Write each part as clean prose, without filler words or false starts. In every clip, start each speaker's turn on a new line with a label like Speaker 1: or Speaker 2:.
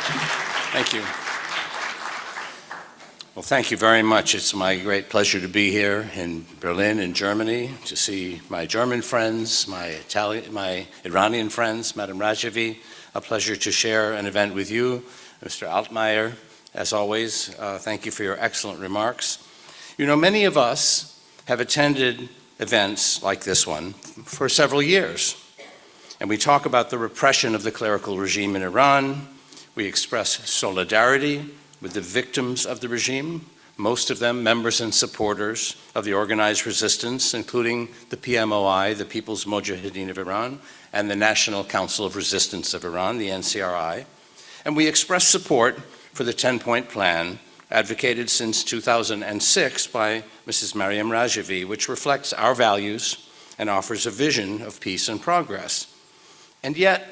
Speaker 1: Thank you. Well, thank you very much. It's my great pleasure to be here in Berlin, in Germany, to see my German friends, my Iranian friends, Madam Rajavi. A pleasure to share an event with you. Mr. Altmaier, as always, thank you for your excellent remarks. You know, many of us have attended events like this one for several years. And we talk about the repression of the clerical regime in Iran. We express solidarity with the victims of the regime, most of them members and supporters of the organized resistance, including the PMOI, the People's Mojahedin of Iran, and the National Council of Resistance of Iran, the NCRI. And we express support for the 10-point plan advocated since 2006 by Mrs. Maryam Rajavi, which reflects our values and offers a vision of peace and progress. And yet,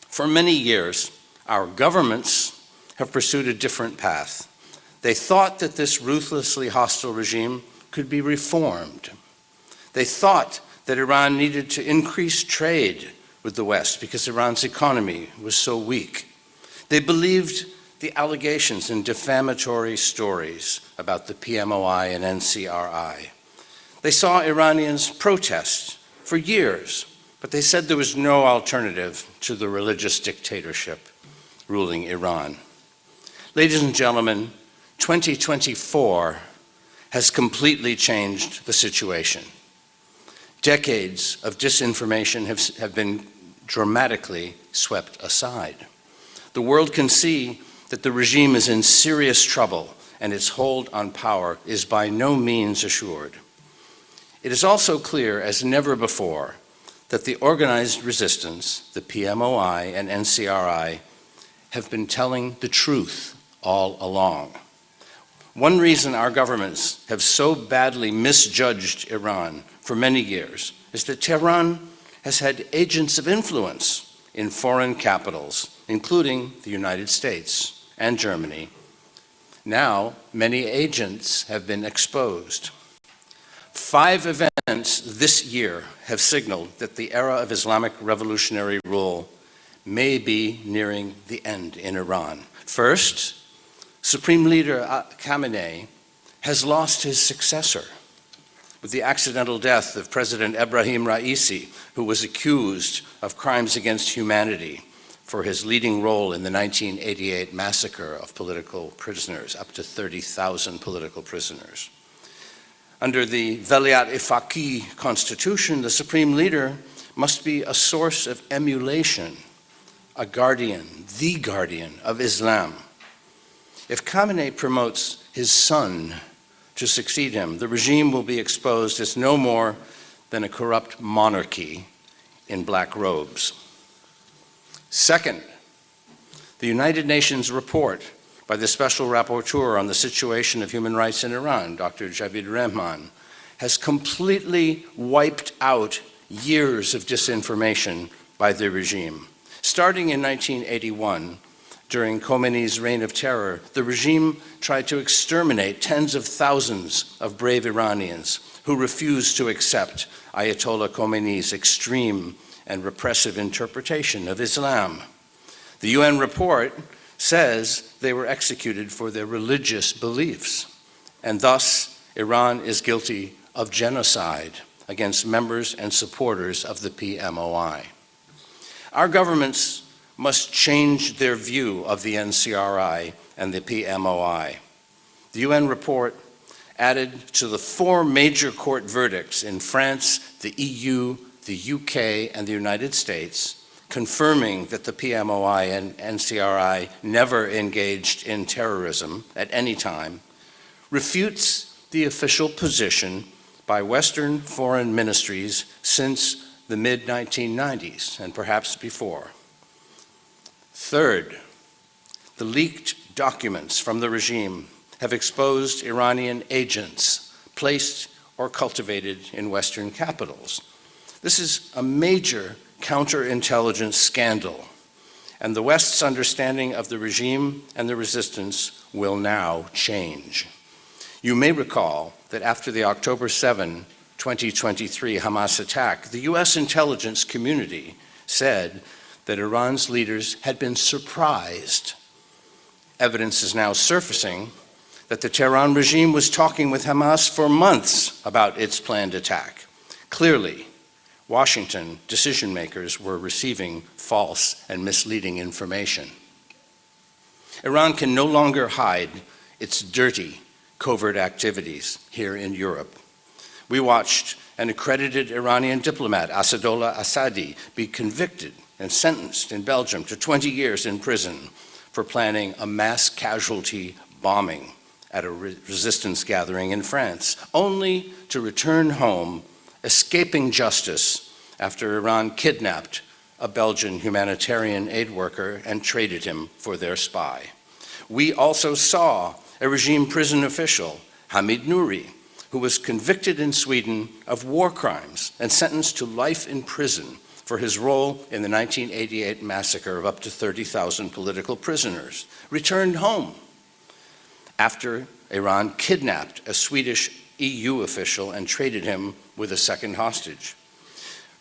Speaker 1: for many years, our governments have pursued a different path. They thought that this ruthlessly hostile regime could be reformed. They thought that Iran needed to increase trade with the West because Iran's economy was so weak. They believed the allegations and defamatory stories about the PMOI and NCRI. They saw Iranians protest for years, but they said there was no alternative to the religious dictatorship ruling Iran. Ladies and gentlemen, 2024 has completely changed the situation. Decades of disinformation have been dramatically swept aside. The world can see that the regime is in serious trouble and its hold on power is by no means assured. It is also clear as never before that the organized resistance, the PMOI and NCRI, have been telling the truth all along. One reason our governments have so badly misjudged Iran for many years is that Tehran has had agents of influence in foreign capitals, including the United States and Germany. Now, many agents have been exposed. 5 events this year have signaled that the era of Islamic revolutionary rule may be nearing the end in Iran. First, Supreme Leader Khamenei has lost his successor with the accidental death of President Ebrahim Raisi, who was accused of crimes against humanity for his leading role in the 1988 massacre of political prisoners, up to 30,000 political prisoners. Under the Velayat-e Faqih constitution, the Supreme Leader must be a source of emulation, a guardian, the guardian of Islam. If Khamenei promotes his son to succeed him, the regime will be exposed as no more than a corrupt monarchy in black robes. Second, the United Nations report by the Special Rapporteur on the situation of human rights in Iran, Dr. Javid Rehman, has completely wiped out years of disinformation by the regime. Starting in 1981, during Khomeini's reign of terror, the regime tried to exterminate tens of thousands of brave Iranians who refused to accept Ayatollah Khomeini's extreme and repressive interpretation of Islam. The UN report says they were executed for their religious beliefs, and thus Iran is guilty of genocide against members and supporters of the PMOI. Our governments must change their view of the NCRI and the PMOI. The UN report added to the 4 major court verdicts in France, the EU, the UK, and the United States, confirming that the PMOI and NCRI never engaged in terrorism at any time, refutes the official position by Western foreign ministries since the mid-1990s, and perhaps before. Third, the leaked documents from the regime have exposed Iranian agents placed or cultivated in Western capitals. This is a major counterintelligence scandal, and the West's understanding of the regime and the resistance will now change. You may recall that after the October 7, 2023 Hamas attack, the US intelligence community said that Iran's leaders had been surprised Evidence is now surfacing that the Tehran regime was talking with Hamas for months about its planned attack. Clearly, Washington decision makers were receiving false and misleading information. Iran can no longer hide its dirty, covert activities here in Europe. We watched an accredited Iranian diplomat, Asadollah Assadi, be convicted and sentenced in Belgium to 20 years in prison for planning a mass casualty bombing at a resistance gathering in France, only to return home escaping justice after Iran kidnapped a Belgian humanitarian aid worker and traded him for their spy. We also saw a regime prison official, Hamid Nouri, who was convicted in Sweden of war crimes and sentenced to life in prison for his role in the 1988 massacre of up to 30,000 political prisoners, returned home after Iran kidnapped a Swedish EU official and traded him with a second hostage.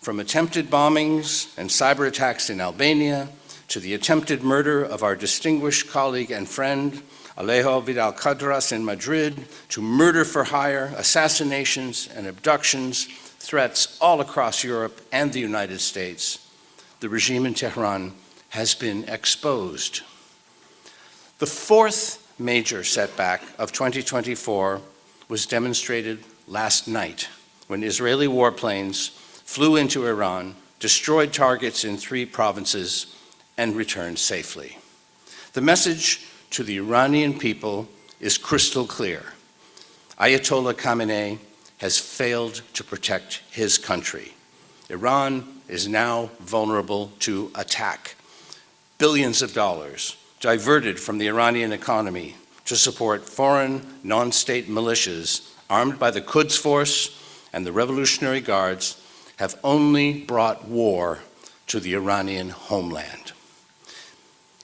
Speaker 1: From attempted bombings and cyber attacks in Albania to the attempted murder of our distinguished colleague and friend, Alejo Vidal-Quadras in Madrid, to murder for hire, assassinations and abductions, threats all across Europe and the United States, the regime in Tehran has been exposed. The fourth major setback of 2024 was demonstrated last night when Israeli warplanes flew into Iran, destroyed targets in 3 provinces, and returned safely. The message to the Iranian people is crystal clear. Ayatollah Khamenei has failed to protect his country. Iran is now vulnerable to attack. Billions of dollars diverted from the Iranian economy to support foreign non-state militias armed by the Quds Force and the Revolutionary Guards have only brought war to the Iranian homeland.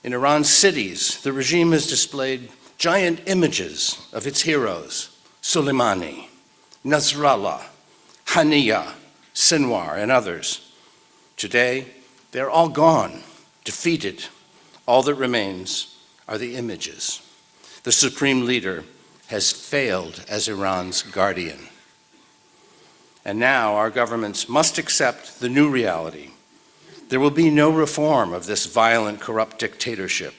Speaker 1: In Iran's cities, the regime has displayed giant images of its heroes, Soleimani, Nasrallah, Haniya, Sinwar, and others. Today, they're all gone, defeated. All that remains are the images. The supreme leader has failed as Iran's guardian. And now our governments must accept the new reality. There will be no reform of this violent, corrupt dictatorship.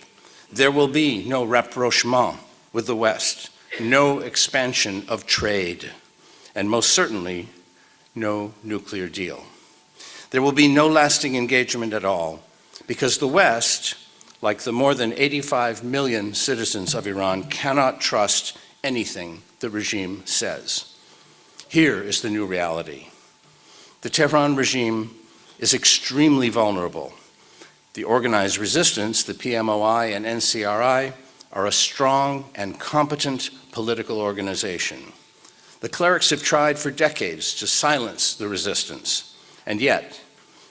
Speaker 1: There will be no rapprochement with the West, no expansion of trade, and most certainly, no nuclear deal. There will be no lasting engagement at all, because the West, like the more than 85 million citizens of Iran, cannot trust anything the regime says. Here is the new reality. The Tehran regime is extremely vulnerable. The organized resistance, the PMOI and NCRI, are a strong and competent political organization. The clerics have tried for decades to silence the resistance, and yet,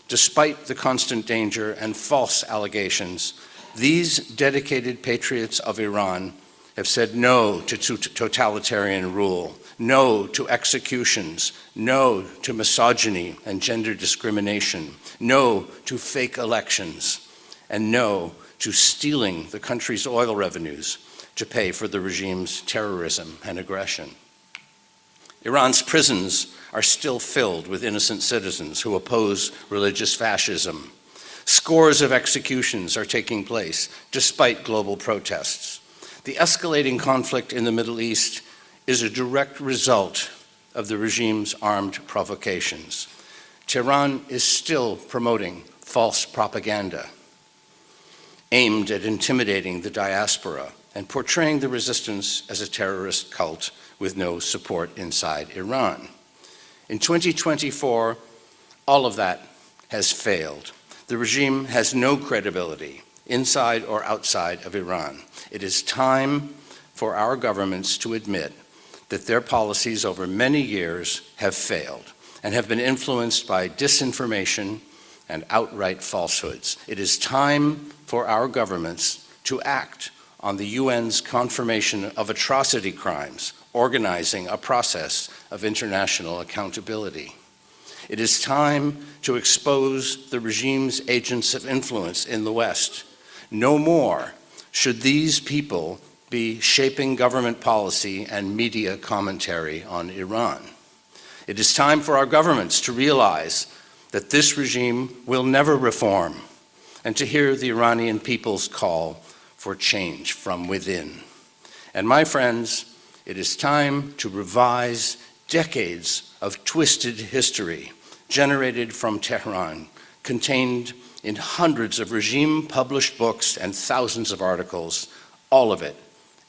Speaker 1: despite the constant danger and false allegations, these dedicated patriots of Iran have said no to totalitarian rule, no to executions, no to misogyny and gender discrimination, no to fake elections, and no to stealing the country's oil revenues to pay for the regime's terrorism and aggression. Iran's prisons are still filled with innocent citizens who oppose religious fascism. Scores of executions are taking place despite global protests. The escalating conflict in the Middle East is a direct result of the regime's armed provocations. Tehran is still promoting false propaganda aimed at intimidating the diaspora and portraying the resistance as a terrorist cult with no support inside Iran. In 2024, all of that has failed. The regime has no credibility inside or outside of Iran. It is time for our governments to admit that their policies over many years have failed and have been influenced by disinformation and outright falsehoods. It is time for our governments to act on the UN's confirmation of atrocity crimes, organizing a process of international accountability. It is time to expose the regime's agents of influence in the West. No more should these people be shaping government policy and media commentary on Iran. It is time for our governments to realize that this regime will never reform, and to hear the Iranian people's call for change from within. And my friends, it is time to revise decades of twisted history generated from Tehran, contained in hundreds of regime-published books and thousands of articles, all of it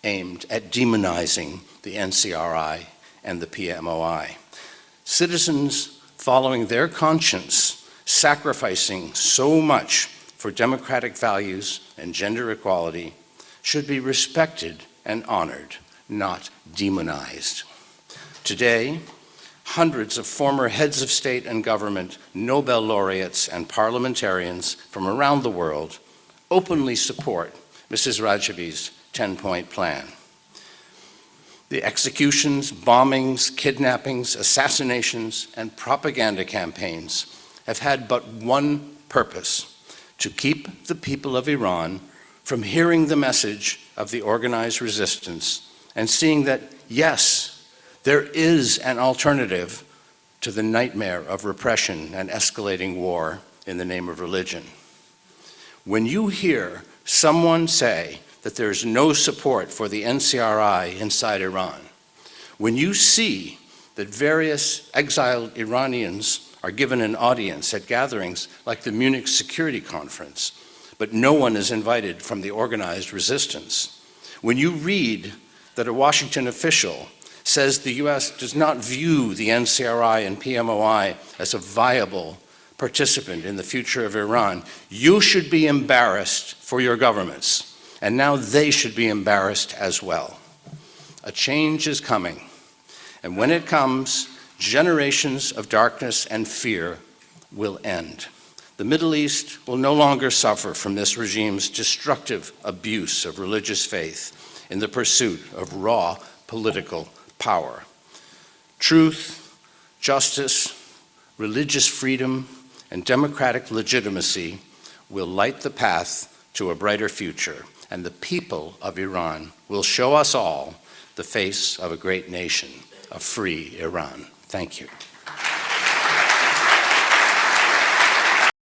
Speaker 1: aimed at demonizing the NCRI and the PMOI. Citizens following their conscience, sacrificing so much for democratic values and gender equality, should be respected and honored, not demonized. Today, hundreds of former heads of state and government, Nobel laureates, and parliamentarians from around the world openly support Mrs. Rajavi's 10-point plan. The executions, bombings, kidnappings, assassinations, and propaganda campaigns have had but one purpose: to keep the people of Iran from hearing the message of the organized resistance and seeing that, yes, there is an alternative to the nightmare of repression and escalating war in the name of religion. When you hear someone say that there's no support for the NCRI inside Iran, when you see that various exiled Iranians are given an audience at gatherings like the Munich Security Conference, but no one is invited from the organized resistance, when you read that a Washington official says the US does not view the NCRI and PMOI as a viable participant in the future of Iran, you should be embarrassed for your governments, and now they should be embarrassed as well. A change is coming, and when it comes, generations of darkness and fear will end. The Middle East will no longer suffer from this regime's destructive abuse of religious faith in the pursuit of raw political power. Truth, justice, religious freedom, and democratic legitimacy will light the path to a brighter future, and the people of Iran will show us all the face of a great nation, a free Iran. Thank you.